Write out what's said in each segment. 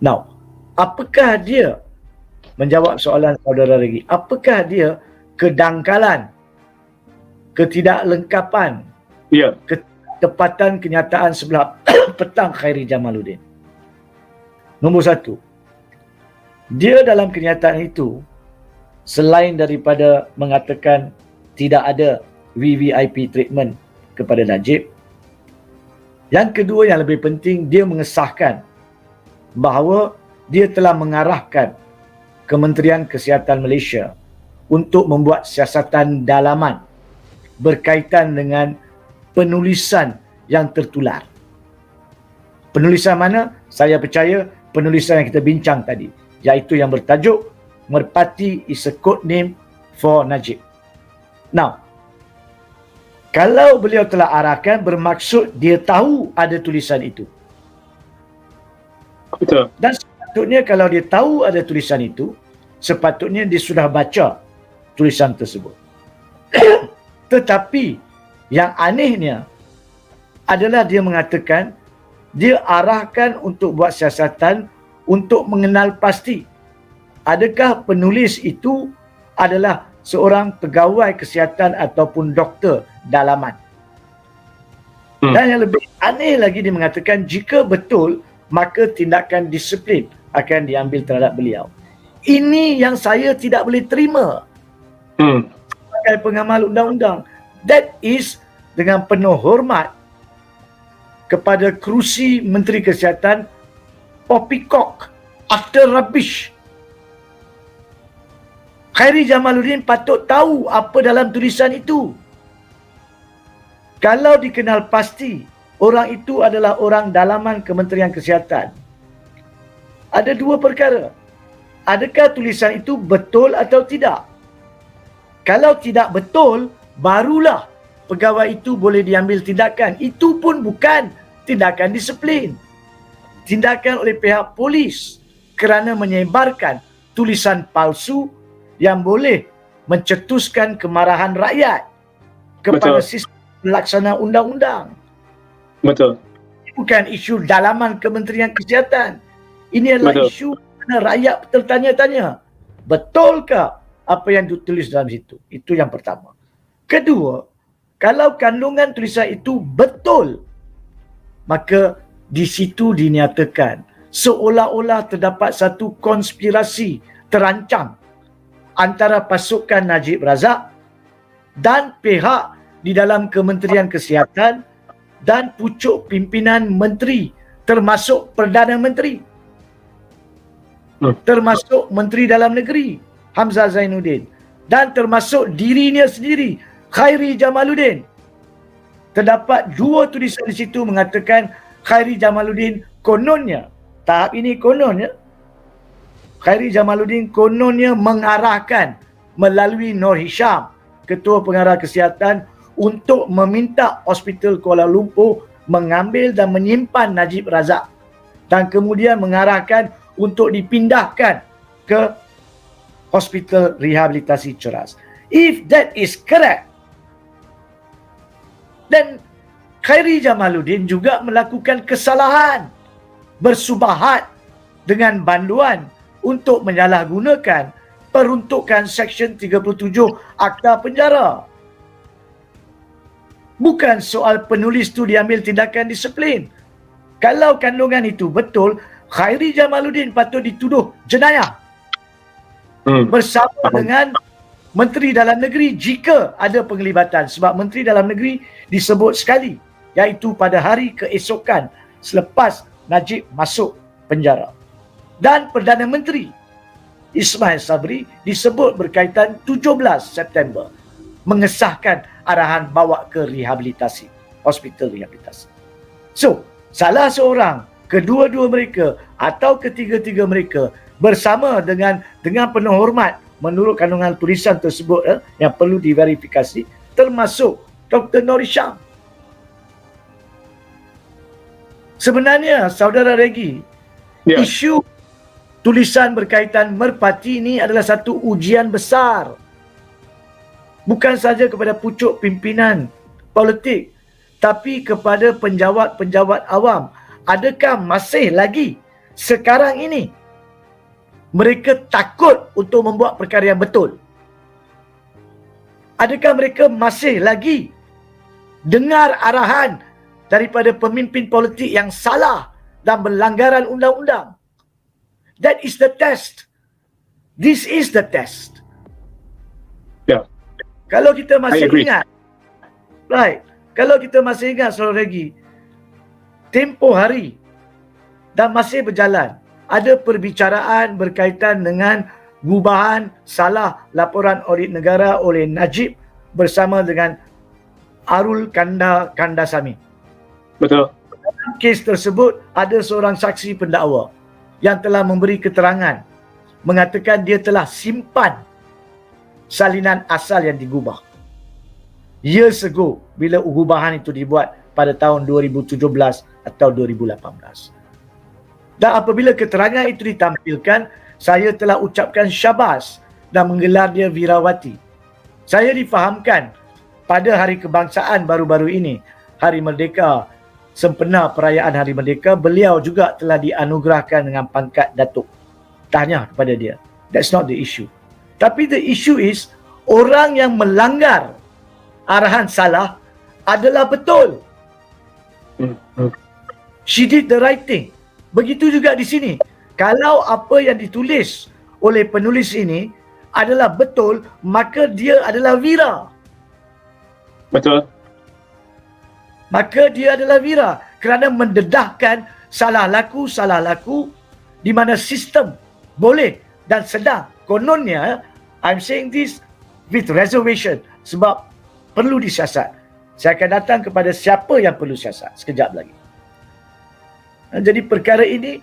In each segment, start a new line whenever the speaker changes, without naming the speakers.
Now, apakah dia, menjawab soalan saudara Regi, apakah dia kedangkalan, ketidaklengkapan, ketepatan kenyataan sebelah petang Khairi Jamaluddin? Nombor satu, dia dalam kenyataan itu, selain daripada mengatakan tidak ada VVIP treatment kepada Najib, yang kedua yang lebih penting, dia mengesahkan bahawa dia telah mengarahkan Kementerian Kesihatan Malaysia untuk membuat siasatan dalaman berkaitan dengan penulisan yang tertular. Penulisan mana? Saya percaya penulisan yang kita bincang tadi, iaitu yang bertajuk Merpati is a code name for Najib. Now, kalau beliau telah arahkan, bermaksud dia tahu ada tulisan itu.
Betul.
Dan sepatutnya kalau dia tahu ada tulisan itu, sepatutnya dia sudah baca tulisan tersebut. Tetapi yang anehnya adalah dia mengatakan dia arahkan untuk buat siasatan untuk mengenal pasti adakah penulis itu adalah seorang pegawai kesihatan ataupun doktor dalaman. Dan yang lebih aneh lagi, dia mengatakan jika betul, maka tindakan disiplin akan diambil terhadap beliau. Ini yang saya tidak boleh terima sebagai pengamal undang-undang. That is, dengan penuh hormat kepada kerusi Menteri Kesihatan, poppycock, utter rubbish. Khairi Jamaluddin patut tahu apa dalam tulisan itu. Kalau dikenal pasti orang itu adalah orang dalaman Kementerian Kesihatan, ada dua perkara. Adakah tulisan itu betul atau tidak? Kalau tidak betul, barulah pegawai itu boleh diambil tindakan. Itu pun bukan tindakan disiplin. Tindakan oleh pihak polis kerana menyebarkan tulisan palsu yang boleh mencetuskan kemarahan rakyat kepada sistem pelaksana undang-undang.
Betul.
Ini bukan isu dalaman Kementerian Kesihatan. Ini adalah isu mana rakyat tertanya-tanya, betulkah apa yang ditulis dalam situ? Itu yang pertama. Kedua, kalau kandungan tulisan itu betul, maka di situ dinyatakan seolah-olah terdapat satu konspirasi terancam antara pasukan Najib Razak dan pihak di dalam Kementerian Kesihatan dan pucuk pimpinan menteri, termasuk Perdana Menteri, termasuk Menteri Dalam Negeri Hamzah Zainuddin, dan termasuk dirinya sendiri Khairi Jamaluddin. Terdapat dua tulisan di situ mengatakan Khairi Jamaluddin kononnya, tahap ini kononnya, Khairi Jamaluddin kononnya mengarahkan melalui Nur Hisham, Ketua Pengarah Kesihatan, untuk meminta Hospital Kuala Lumpur mengambil dan menyimpan Najib Razak dan kemudian mengarahkan untuk dipindahkan ke Hospital Rehabilitasi Ceras. If that is correct, then Khairi Jamaluddin juga melakukan kesalahan bersubahat dengan banduan untuk menyalahgunakan peruntukan Seksyen 37 Akta Penjara. Bukan soal penulis tu diambil tindakan disiplin. Kalau kandungan itu betul, Khairi Jamaluddin patut dituduh jenayah bersama dengan Menteri Dalam Negeri jika ada penglibatan. Sebab Menteri Dalam Negeri disebut sekali, iaitu pada hari keesokan selepas Najib masuk penjara. Dan Perdana Menteri Ismail Sabri disebut berkaitan 17 September mengesahkan arahan bawa ke rehabilitasi, hospital rehabilitasi. So, salah seorang, kedua-dua mereka atau ketiga-tiga mereka bersama dengan penuh hormat menurut kandungan tulisan tersebut yang perlu diverifikasi, termasuk Dr. Nur Hisham. Sebenarnya, Saudara Regi, isu tulisan berkaitan Merpati ini adalah satu ujian besar. Bukan saja kepada pucuk pimpinan politik, tapi kepada penjawat-penjawat awam. Adakah masih lagi sekarang ini mereka takut untuk membuat perkara yang betul? Adakah mereka masih lagi dengar arahan daripada pemimpin politik yang salah dan berlanggaran undang-undang? That is the test. This is the test.
Yeah.
Kalau kita masih
agree.
ingat, right, kalau kita masih ingat, Saudara Regi, tempoh hari dan masih berjalan, ada perbicaraan berkaitan dengan gubahan salah laporan audit negara oleh Najib bersama dengan Arul Kandasamy.
Betul.
Dalam kes tersebut, ada seorang saksi pendakwa yang telah memberi keterangan mengatakan dia telah simpan salinan asal yang digubah years ago bila gubahan itu dibuat pada tahun 2017 atau 2018. Dan apabila keterangan itu ditampilkan, saya telah ucapkan syabas dan menggelar dia Virawati. Saya difahamkan pada hari kebangsaan baru-baru ini, Hari Merdeka, sempena perayaan Hari Merdeka, beliau juga telah dianugerahkan dengan pangkat Datuk. Tanya kepada dia. That's not the issue. Tapi the issue is, orang yang melanggar arahan salah adalah betul. She did the right thing. Begitu juga di sini. Kalau apa yang ditulis oleh penulis ini adalah betul, maka dia adalah Wira.
Betul.
Maka dia adalah Wira kerana mendedahkan salah laku di mana sistem boleh dan sedang. Kononnya, I'm saying this with reservation sebab perlu disiasat. Saya akan datang kepada siapa yang perlu siasat sekejap lagi. Jadi perkara ini,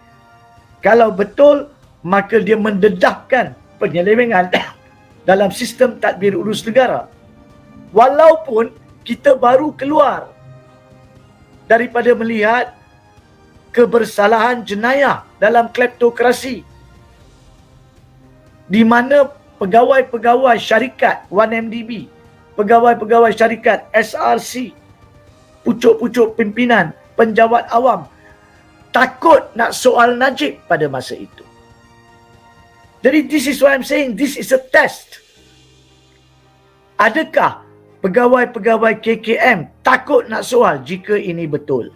kalau betul, maka dia mendedahkan penyelewengan dalam sistem tadbir urus negara. Walaupun kita baru keluar daripada melihat kebersalahan jenayah dalam kleptokrasi, di mana pegawai-pegawai syarikat 1MDB, pegawai-pegawai syarikat SRC, pucuk-pucuk pimpinan, penjawat awam takut nak soal Najib pada masa itu. Jadi this is why I'm saying this is a test. Adakah pegawai-pegawai KKM takut nak soal jika ini betul?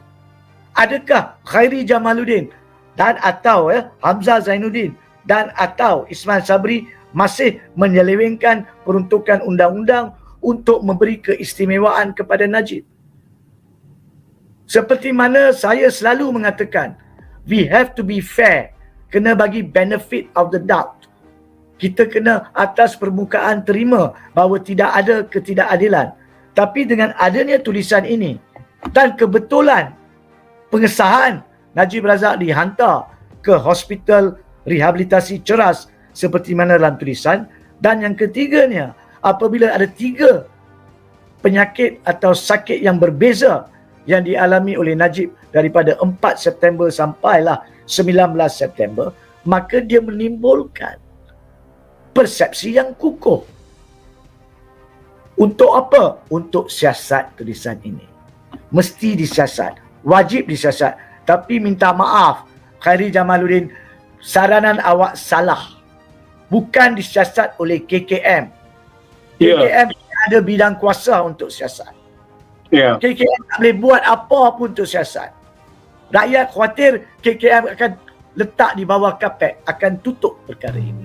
Adakah Khairi Jamaluddin dan atau Hamzah Zainuddin dan atau Ismail Sabri masih menyelewengkan peruntukan undang-undang untuk memberi keistimewaan kepada Najib? Seperti mana saya selalu mengatakan, we have to be fair. Kena bagi benefit of the doubt. Kita kena atas permukaan terima bahawa tidak ada ketidakadilan. Tapi dengan adanya tulisan ini dan kebetulan pengesahan Najib Razak dihantar ke Hospital Rehabilitasi Ceras seperti mana dalam tulisan, dan yang ketiganya, apabila ada 3 penyakit atau sakit yang berbeza yang dialami oleh Najib daripada 4 September sampailah 19 September, maka dia menimbulkan persepsi yang kukuh. Untuk apa? Untuk siasat tulisan ini. Mesti disiasat, wajib disiasat. Tapi minta maaf, Khairi Jamaluddin, saranan awak salah. Bukan disiasat oleh KKM. KKM ada bidang kuasa untuk siasat. KKM tak boleh buat apa pun untuk siasat. Rakyat khawatir KKM akan letak di bawah kapet, akan tutup perkara ini.